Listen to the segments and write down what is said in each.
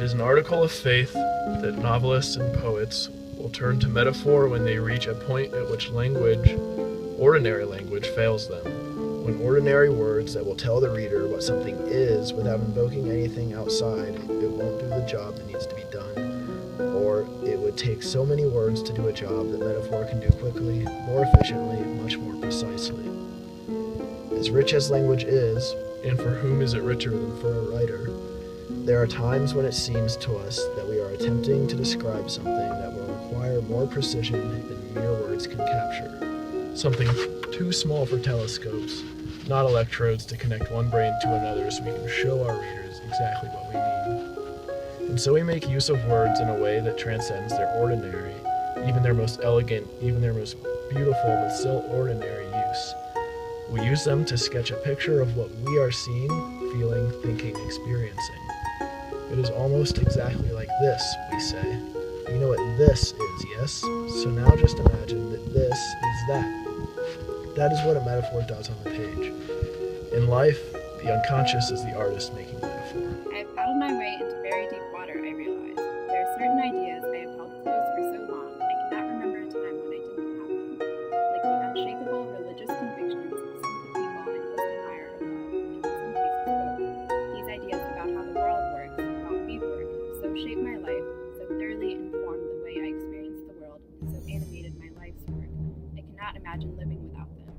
is an article of faith that novelists and poets will turn to metaphor when they reach a point at which ordinary language, fails them. When ordinary words that will tell the reader what something is without invoking anything outside, it won't do the job that needs to be done. Or it would take so many words to do a job that metaphor can do quickly, more efficiently, much more precisely. As rich as language is, and for whom is it richer than for a writer, there are times when it seems to us that we are attempting to describe something that will require more precision than mere words can capture. Something too small for telescopes, not electrodes to connect one brain to another so we can show our readers exactly what we mean. And so we make use of words in a way that transcends their ordinary, even their most elegant, even their most beautiful but still ordinary use. We use them to sketch a picture of what we are seeing, feeling, thinking, experiencing. It is almost exactly like this, we say. You know what this is, yes? So now just imagine that this is that. That is what a metaphor does on the page. In life, the unconscious is the artist making metaphor. I have paddled my way into very deep water, I realized. There are certain ideas I have held close for so long, I cannot remember a time when I didn't have them. Like the unshakable religious convictions of some of the people I most admire or love, and in some cases both. These ideas about how the world works, how we work, have so shaped my life, so thoroughly informed the way I experience the world, and so animated my life's work. I cannot imagine living without them.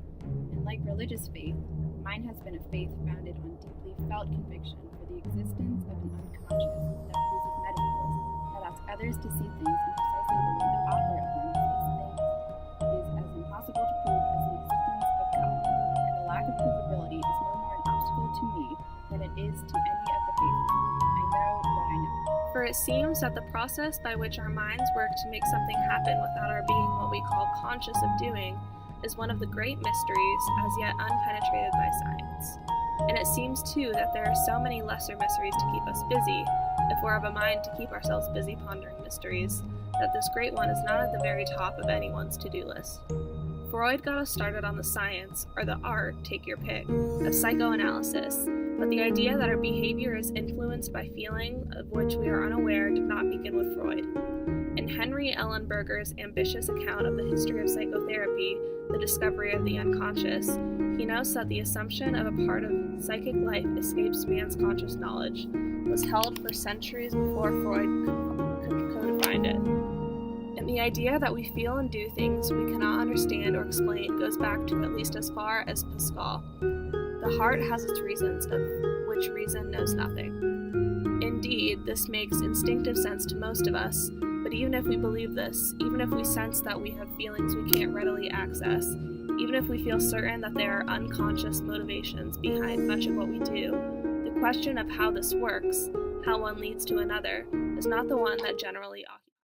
And like religious faith, mine has been a faith founded on deeply felt conviction for the existence of an unconscious that uses metaphors, that asks others to see things in precisely the way the author of them sees things. It is as impossible to prove as the existence of God, and the lack of provability is no more an obstacle to me than it is to any of the faithful. I know what I know. For it seems that the process by which our minds work to make something happen without our being what we call conscious of doing is one of the great mysteries as yet unpenetrated by science. And it seems too that there are so many lesser mysteries to keep us busy, if we're of a mind to keep ourselves busy pondering mysteries, that this great one is not at the very top of anyone's to-do list. Freud got us started on the science, or the art, take your pick, of psychoanalysis, but the idea that our behavior is influenced by feeling of which we are unaware did not begin with Freud. In Henry Ellenberger's ambitious account of the history of psychotherapy, The Discovery of the Unconscious, he notes that the assumption of a part of psychic life escapes man's conscious knowledge was held for centuries before Freud codified it. And the idea that we feel and do things we cannot understand or explain goes back to at least as far as Pascal. The heart has its reasons, of which reason knows nothing. Indeed, this makes instinctive sense to most of us, but even if we believe this, even if we sense that we have feelings we can't readily access, even if we feel certain that there are unconscious motivations behind much of what we do, the question of how this works, how one leads to another, is not the one that generally occupies